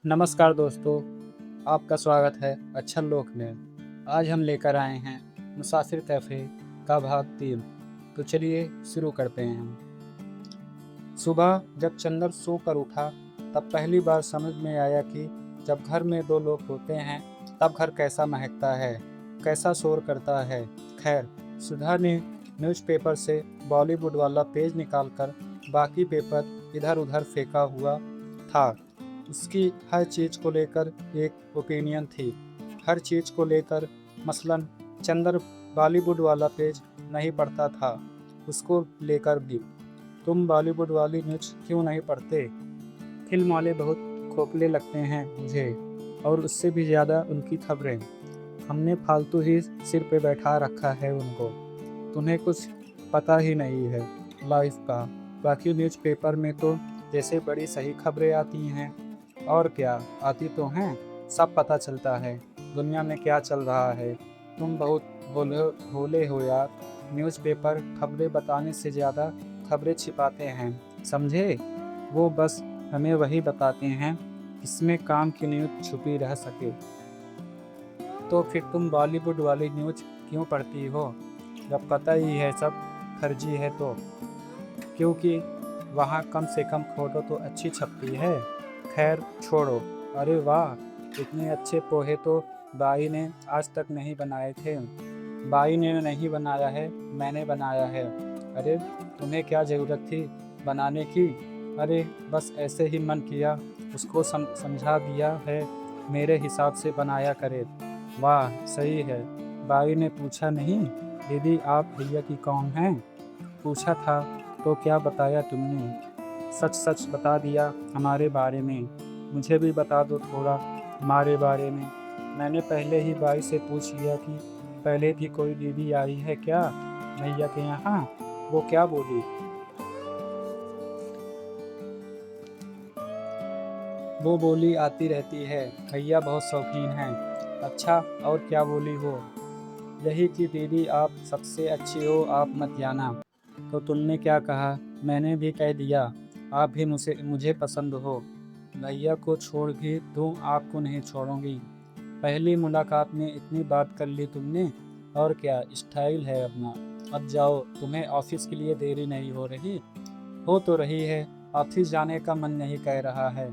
नमस्कार दोस्तों, आपका स्वागत है अच्छा लोक में। आज हम लेकर आए हैं मुसाफिर कैफ़े का भाग 3। तो चलिए शुरू करते हैं। सुबह जब चंदर सो कर उठा तब पहली बार समझ में आया कि जब घर में दो लोग होते हैं तब घर कैसा महकता है, कैसा शोर करता है। खैर, सुधा ने न्यूज़पेपर से बॉलीवुड वाला पेज निकालकर बाकी पेपर इधर उधर फेंका हुआ था। उसकी हर चीज़ को लेकर एक ओपिनियन थी, हर चीज़ को लेकर। मसलन चंदर बॉलीवुड वाला पेज नहीं पढ़ता था, उसको लेकर भी। तुम बॉलीवुड वाली न्यूज़ क्यों नहीं पढ़ते? फिल्म वाले बहुत खोखले लगते हैं मुझे, और उससे भी ज़्यादा उनकी खबरें। हमने फालतू ही सिर पे बैठा रखा है उनको। तुम्हें कुछ पता ही नहीं है लाइफ का। बाकी न्यूज़पेपर में तो जैसे बड़ी सही खबरें आती हैं, और क्या आती तो हैं, सब पता चलता है दुनिया में क्या चल रहा है। तुम बहुत भोले भोले हो यार। न्यूज़पेपर खबरें बताने से ज़्यादा खबरें छिपाते हैं, समझे? वो बस हमें वही बताते हैं जिसमें काम की न्यूज़ छुपी रह सके। तो फिर तुम बॉलीवुड वाली न्यूज़ क्यों पढ़ती हो, जब पता ही है सब फर्जी है तो? क्योंकि वहाँ कम से कम फोटो तो अच्छी छपती है। खैर छोड़ो। अरे वाह, इतने अच्छे पोहे तो बाई ने आज तक नहीं बनाए थे। बाई ने नहीं बनाया है, मैंने बनाया है। अरे तुम्हें क्या ज़रूरत थी बनाने की? अरे बस ऐसे ही मन किया, उसको समझा दिया है, मेरे हिसाब से बनाया करे। वाह सही है। बाई ने पूछा नहीं, दीदी आप भैया की कौन हैं? पूछा था तो क्या बताया तुमने? सच सच बता दिया हमारे बारे में। मुझे भी बता दो थोड़ा हमारे बारे में। मैंने पहले ही बाई से पूछ लिया कि पहले भी कोई दीदी आई है क्या भैया के यहाँ। वो क्या बोली? वो बोली आती रहती है, भैया बहुत शौकीन हैं। अच्छा, और क्या बोली वो? यही कि दीदी आप सबसे अच्छी हो, आप मत जाना। तो तुमने क्या कहा? मैंने भी कह दिया आप भी मुझे पसंद हो। भैया को छोड़ भी दूँ, आपको नहीं छोड़ूंगी। पहली मुलाकात में इतनी बात कर ली तुमने, और क्या स्टाइल है अपना। अब जाओ, तुम्हें ऑफिस के लिए देरी नहीं हो रही? हो तो रही है, ऑफिस जाने का मन नहीं कह रहा है।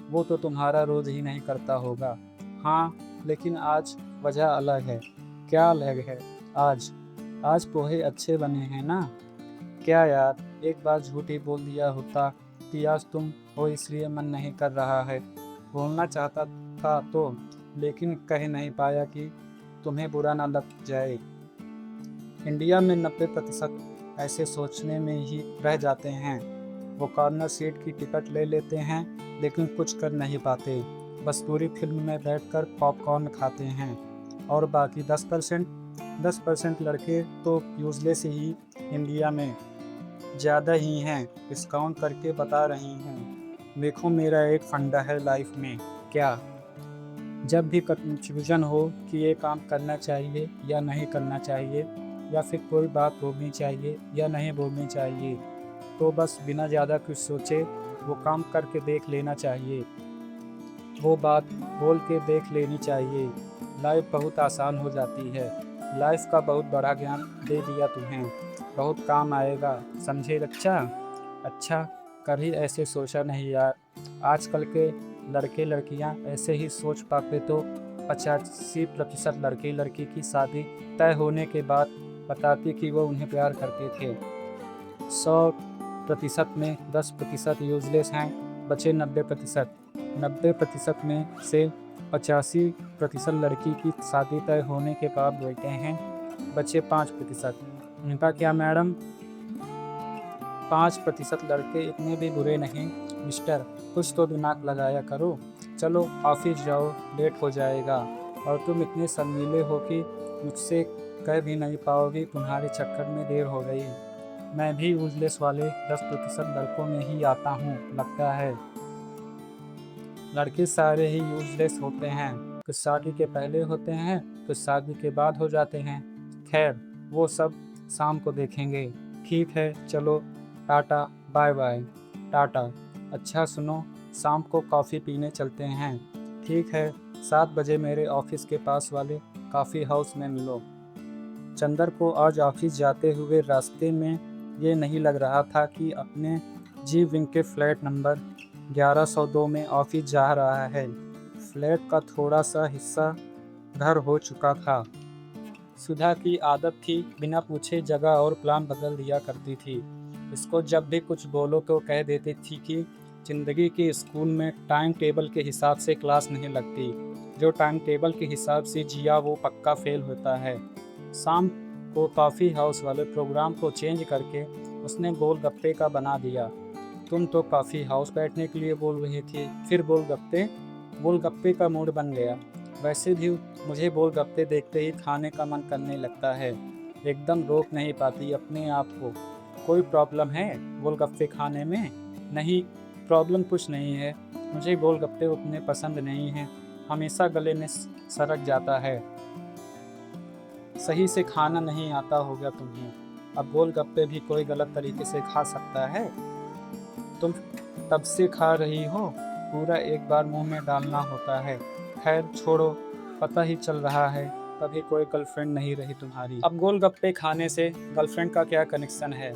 वो तो तुम्हारा रोज ही नहीं करता होगा। हाँ, लेकिन आज वजह अलग है। क्या अलग है? आज आज पोहे अच्छे बने हैं ना? क्या यार, एक बार झूठ ही बोल दिया होता कि आज तुम हो इसलिए मन नहीं कर रहा है। बोलना चाहता था तो, लेकिन कह नहीं पाया कि तुम्हें बुरा ना लग जाए। इंडिया में 90% ऐसे सोचने में ही रह जाते हैं। वो कॉर्नर सीट की टिकट ले लेते हैं लेकिन कुछ कर नहीं पाते। बस पूरी फिल्म में बैठकर पॉपकॉर्न खाते हैं। और बाकी 10% लड़के तो यूजलेस ही इंडिया में ज़्यादा ही हैं। डिस्काउंट करके बता रही हूँ। देखो, मेरा एक फंडा है लाइफ में। क्या? जब भी कंफ्यूजन हो कि ये काम करना चाहिए या नहीं करना चाहिए, या फिर कोई बात बोलनी चाहिए या नहीं बोलनी चाहिए, तो बस बिना ज़्यादा कुछ सोचे वो काम करके देख लेना चाहिए, वो बात बोल के देख लेनी चाहिए। लाइफ बहुत आसान हो जाती है। लाइफ का बहुत बड़ा ज्ञान दे दिया तुम्हें, बहुत काम आएगा, समझे बच्चा? अच्छा, कभी ऐसे सोचा नहीं यार। आजकल के लड़के लड़कियां ऐसे ही सोच पाते तो 85% लड़के लड़की की शादी तय होने के बाद बताती कि वो उन्हें प्यार करते थे। 100% में 10% यूजलेस हैं, बचे 90%। 90% में से 85% लड़की की शादी तय होने के बाद बैठे हैं, बचे 5%। उनका क्या मैडम? 5% लड़के इतने भी बुरे नहीं मिस्टर, कुछ तो दिमाग लगाया करो। चलो ऑफिस जाओ, लेट हो जाएगा। और तुम इतने शर्मीले हो कि मुझसे कह भी नहीं पाओगी, तुम्हारे चक्कर में देर हो गई। मैं भी यूजलेस वाले 10% लड़कों में ही आता हूँ लगता है। लड़के सारे ही यूजलेस होते हैं, कुछ शादी के पहले होते हैं, कुछ शादी के बाद हो जाते हैं। खैर, वो सब शाम को देखेंगे। ठीक है चलो, टाटा बाय बाय। टाटा। अच्छा सुनो, शाम को कॉफ़ी पीने चलते हैं। ठीक है, 7 बजे मेरे ऑफिस के पास वाले कॉफ़ी हाउस में मिलो। चंदर को आज ऑफिस जाते हुए रास्ते में ये नहीं लग रहा था कि अपने जी विंग के फ्लैट नंबर 1102 में ऑफिस जा रहा है। फ्लैट का थोड़ा सा हिस्सा घर हो चुका था। सुधा की आदत थी बिना पूछे जगह और प्लान बदल दिया करती थी। इसको जब भी कुछ बोलो तो कह देती थी कि ज़िंदगी के स्कूल में टाइम टेबल के हिसाब से क्लास नहीं लगती। जो टाइम टेबल के हिसाब से जिया वो पक्का फेल होता है। शाम को कॉफ़ी हाउस वाले प्रोग्राम को चेंज करके उसने गोलगप्पे का बना दिया। तुम तो कॉफ़ी हाउस बैठने के लिए बोल रही थी, फिर गोलगप्पे का मूड बन गया। वैसे भी मुझे गोलगप्पे देखते ही खाने का मन करने लगता है। एकदम रोक नहीं पाती अपने आप को। कोई प्रॉब्लम है गोलगप्पे खाने में? नहीं, प्रॉब्लम कुछ नहीं है। मुझे गोलगप्पे उतने पसंद नहीं हैं, हमेशा गले में सरक जाता है। सही से खाना नहीं आता होगा तुम्हें। अब गोलगप्पे भी कोई गलत तरीके से खा सकता है? तुम तब से खा रही हो, पूरा एक बार मुंह में डालना होता है। खैर छोड़ो, पता ही चल रहा है कभी कोई गर्लफ्रेंड नहीं रही तुम्हारी। अब गोलगप्पे खाने से गर्लफ्रेंड का क्या कनेक्शन है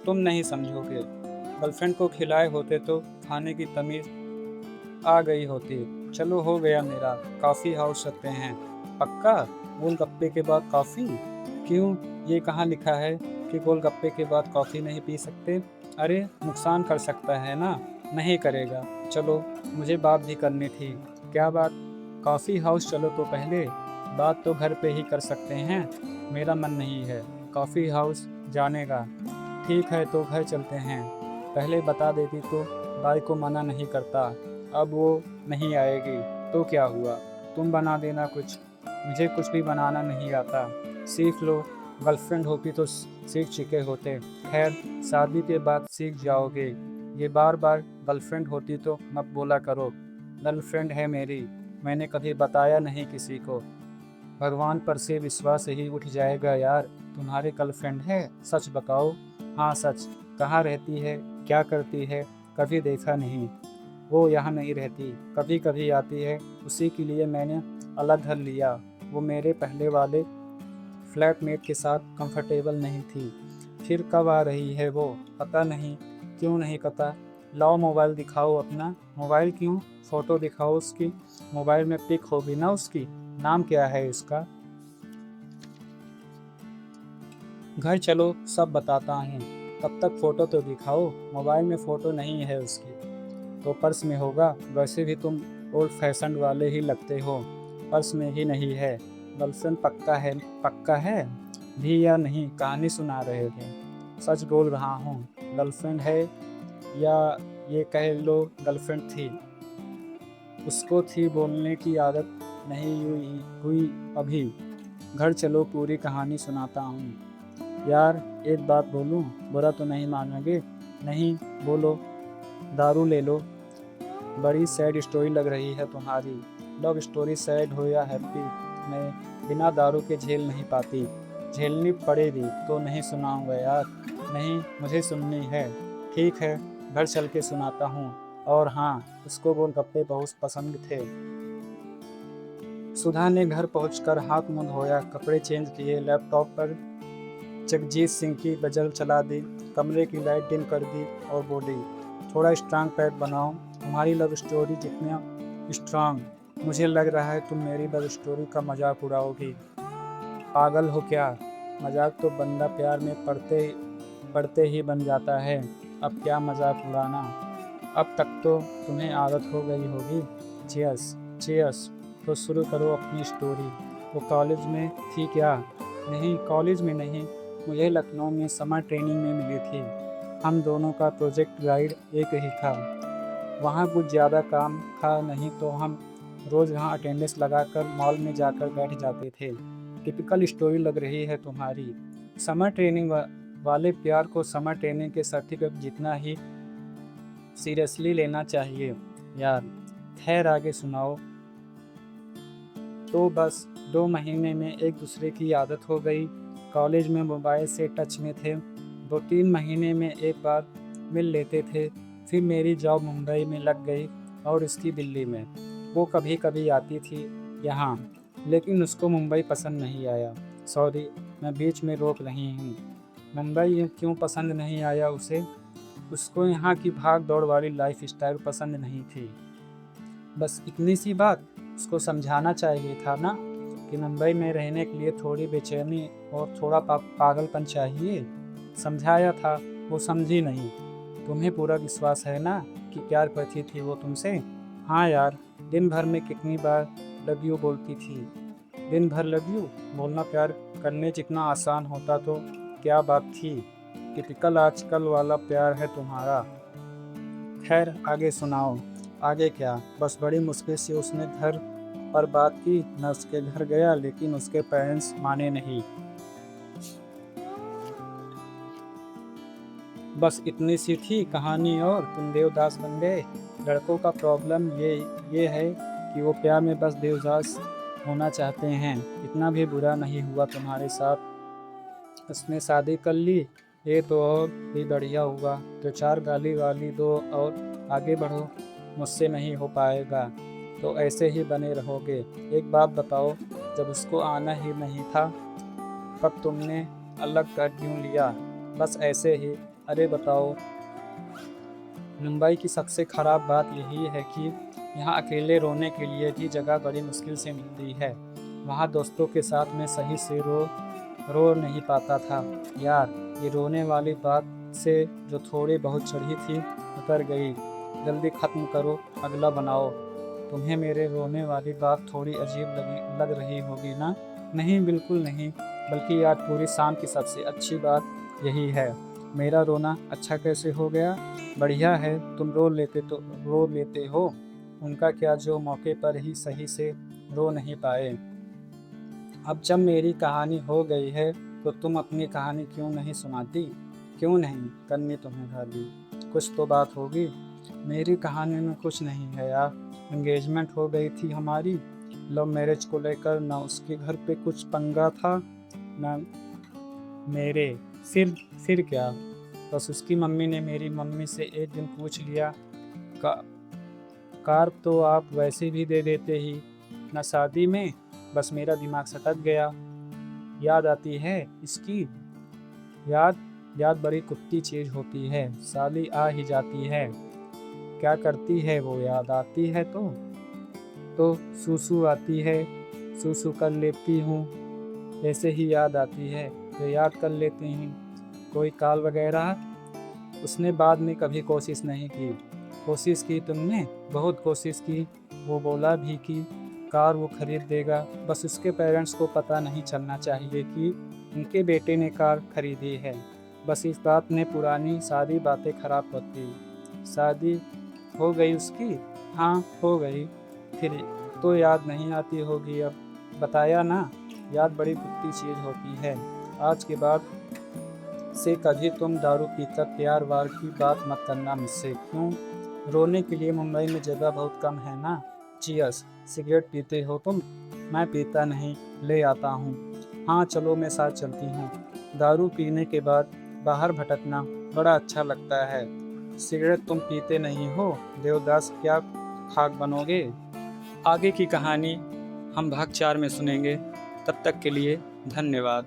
तुम नहीं समझोगे। गर्लफ्रेंड को खिलाए होते तो खाने की तमीज़ आ गई होती। चलो हो गया मेरा, कॉफ़ी हाउस चलते हैं। पक्का? गोलगप्पे के बाद कॉफ़ी? क्यों, ये कहाँ लिखा है कि गोलगप्पे के बाद कॉफ़ी नहीं पी सकते? अरे नुकसान कर सकता है ना। नहीं करेगा। चलो, मुझे बात भी करनी थी। क्या बात? कॉफ़ी हाउस चलो तो पहले, बात तो घर पे ही कर सकते हैं। मेरा मन नहीं है कॉफ़ी हाउस जाने का। ठीक है तो घर चलते हैं। पहले बता देती तो बाई को मना नहीं करता। अब वो नहीं आएगी तो क्या हुआ, तुम बना देना कुछ। मुझे कुछ भी बनाना नहीं आता। सीख लो, गर्लफ्रेंड होती तो सीख चुके होते। खैर, शादी के बाद सीख जाओगे। ये बार बार गर्लफ्रेंड होती तो मत बोला करो। गर्लफ्रेंड है मेरी, मैंने कभी बताया नहीं किसी को। भगवान पर से विश्वास ही उठ जाएगा यार। तुम्हारी गर्लफ्रेंड है? सच बताओ। हाँ सच। कहाँ रहती है, क्या करती है? कभी देखा नहीं। वो यहाँ नहीं रहती, कभी कभी आती है। उसी के लिए मैंने अलग घर लिया। वो मेरे पहले वाले फ्लैटमेट के साथ कंफर्टेबल नहीं थी। फिर कब आ रही है वो? पता नहीं। क्यों नहीं पता? लाओ मोबाइल दिखाओ अपना। मोबाइल क्यों? फ़ोटो दिखाओ उसकी। मोबाइल में पिक होगी ना उसकी। नाम क्या है उसका? घर चलो सब बताता हूँ। तब तक फ़ोटो तो दिखाओ। मोबाइल में फ़ोटो नहीं है उसकी तो पर्स में होगा। वैसे भी तुम ओल्ड फैशन वाले ही लगते हो। पर्स में ही नहीं है। गर्लफ्रेंड पक्का है? पक्का है भी या नहीं, कहानी सुना रहे हो? सच बोल रहा हूँ। गर्लफ्रेंड है, या ये कह लो गर्लफ्रेंड थी। उसको थी, बोलने की आदत नहीं हुई अभी। घर चलो पूरी कहानी सुनाता हूँ। यार एक बात बोलूँ, बुरा तो नहीं मानोगे? नहीं, बोलो। दारू ले लो। बड़ी सैड स्टोरी लग रही है तुम्हारी। लव स्टोरी सैड हो या हैप्पी, मैं बिना दारू के झेल नहीं पाती। झेलनी पड़ेगी तो नहीं सुनाऊंगा यार। नहीं, मुझे सुननी है। ठीक है, घर चल के सुनाता हूँ। और हाँ, उसको गोलगप्पे बहुत पसंद थे। सुधा ने घर पहुंचकर हाथ मुंह धोया, कपड़े चेंज किए, लैपटॉप पर जगजीत सिंह की गज़ल चला दी, कमरे की लाइट डिम कर दी और बोली, थोड़ा स्ट्रांग पैड बनाओ। तुम्हारी लव स्टोरी जितना स्ट्रांग। मुझे लग रहा है तुम मेरी लव स्टोरी का मजाक उड़ाओगी। पागल हो क्या? मजाक तो बंदा प्यार में पड़ते ही बन जाता है। अब क्या मजाक उड़ाना। अब तक तो तुम्हें आदत हो गई होगी। चीयर्स। चीयर्स। तो शुरू करो अपनी स्टोरी। वो कॉलेज में थी क्या? नहीं, कॉलेज में नहीं, मुझे लखनऊ में समर ट्रेनिंग में मिली थी। हम दोनों का प्रोजेक्ट गाइड एक ही था। वहाँ कुछ ज़्यादा काम था नहीं तो हम रोज़ वहाँ अटेंडेंस लगाकर मॉल में जाकर बैठ जाते थे। टिपिकल स्टोरी लग रही है तुम्हारी। समर ट्रेनिंग वाले प्यार को समर ट्रेनिंग के सर्टिफिकेट जितना ही सीरियसली लेना चाहिए यार। खैर आगे सुनाओ। तो बस 2 महीने में एक दूसरे की आदत हो गई। कॉलेज में मोबाइल से टच में थे। 2-3 महीने में एक बार मिल लेते थे। फिर मेरी जॉब मुंबई में लग गई और उसकी दिल्ली में। वो कभी कभी आती थी यहाँ, लेकिन उसको मुंबई पसंद नहीं आया। सॉरी, मैं बीच में रोक रही हूँ। मुंबई क्यों पसंद नहीं आया उसे? उसको यहाँ की भाग दौड़ वाली लाइफ स्टाइल पसंद नहीं थी। बस इतनी सी बात। उसको समझाना चाहिए था ना कि मुंबई में रहने के लिए थोड़ी बेचैनी और थोड़ा पागलपन चाहिए। समझाया था, वो समझी नहीं। तुम्हें पूरा विश्वास है ना कि प्यार करती थी वो तुमसे? हाँ यार, दिन भर में कितनी बार लव यू बोलती थी। दिन भर लव यू बोलना प्यार करने जितना आसान होता तो क्या बात थी। टिपिकल आजकल वाला प्यार है तुम्हारा। खैर, आगे सुनाओ। आगे क्या, बस बड़ी मुश्किल से उसने घर पर बात की। मैं उसके घर गया, लेकिन उसके पेरेंट्स माने नहीं। बस इतनी सी थी कहानी और तुम देवदास बन गए। लड़कों का प्रॉब्लम ये है कि वो प्यार में बस देवदास होना चाहते हैं। इतना भी बुरा नहीं हुआ तुम्हारे साथ। उसने शादी कर ली, ये तो और भी बढ़िया हुआ। तो चार गाली वाली दो और आगे बढ़ो। मुझसे नहीं हो पाएगा तो ऐसे ही बने रहोगे। एक बात बताओ, जब उसको आना ही नहीं था तब तुमने अलग कर क्यों लिया? बस ऐसे ही। अरे बताओ, मुंबई की सबसे ख़राब बात यही है कि यहाँ अकेले रोने के लिए भी जगह बड़ी मुश्किल से मिलती है। वहाँ दोस्तों के साथ में सही से रो नहीं पाता था। यार, ये रोने वाली बात से जो थोड़ी बहुत चढ़ी थी उतर गई। जल्दी ख़त्म करो, अगला बनाओ। तुम्हें मेरे रोने वाली बात थोड़ी अजीब लग रही होगी ना? नहीं, बिल्कुल नहीं। बल्कि आज पूरी शाम की सबसे अच्छी बात यही है। मेरा रोना अच्छा कैसे हो गया? बढ़िया है, तुम रो लेते हो। उनका क्या जो मौके पर ही सही से रो नहीं पाए। अब जब मेरी कहानी हो गई है तो तुम अपनी कहानी क्यों नहीं सुनाती? क्यों नहीं करनी तुम्हें गाली? कुछ तो बात होगी। मेरी कहानी में कुछ नहीं है यार। एंगेजमेंट हो गई थी हमारी। लव मैरिज को लेकर ना उसके घर पे कुछ पंगा था ना मेरे। फिर क्या, बस उसकी मम्मी ने मेरी मम्मी से एक दिन पूछ लिया। का, कार तो आप वैसे भी दे देते ही ना शादी में। बस मेरा दिमाग सटक गया। याद आती है इसकी? याद याद बड़ी कुत्ती चीज होती है। साली आ ही जाती है। क्या करती है वो याद आती है तो सूसू आती है। सूसू कर लेती हूँ। ऐसे ही याद आती है तो याद कर लेती हूँ। कोई कॉल वगैरह? उसने बाद में कभी कोशिश नहीं की। कोशिश की तुमने? बहुत कोशिश की। वो बोला भी कि कार वो खरीद देगा। बस उसके पेरेंट्स को पता नहीं चलना चाहिए कि उनके बेटे ने कार खरीदी है। बस इस बात ने पुरानी सारी बातें खराब कर दी। शादी हो गई उसकी? हाँ, हो गई। फिर तो याद नहीं आती होगी अब। बताया ना, याद बड़ी कुत्ती चीज़ होती है। आज के बाद से कभी तुम दारू पीकर प्यार वार की बात मत करना मुझसे। क्यों? रोने के लिए मुंबई में जगह बहुत कम है ना। चियर्स। सिगरेट पीते हो तुम? मैं पीता नहीं, ले आता हूँ। हाँ चलो, मैं साथ चलती हूँ। दारू पीने के बाद बाहर भटकना बड़ा अच्छा लगता है। सिगरेट तुम पीते नहीं हो, देवदास क्या खाक बनोगे? आगे की कहानी हम भाग 4 में सुनेंगे। तब तक के लिए धन्यवाद।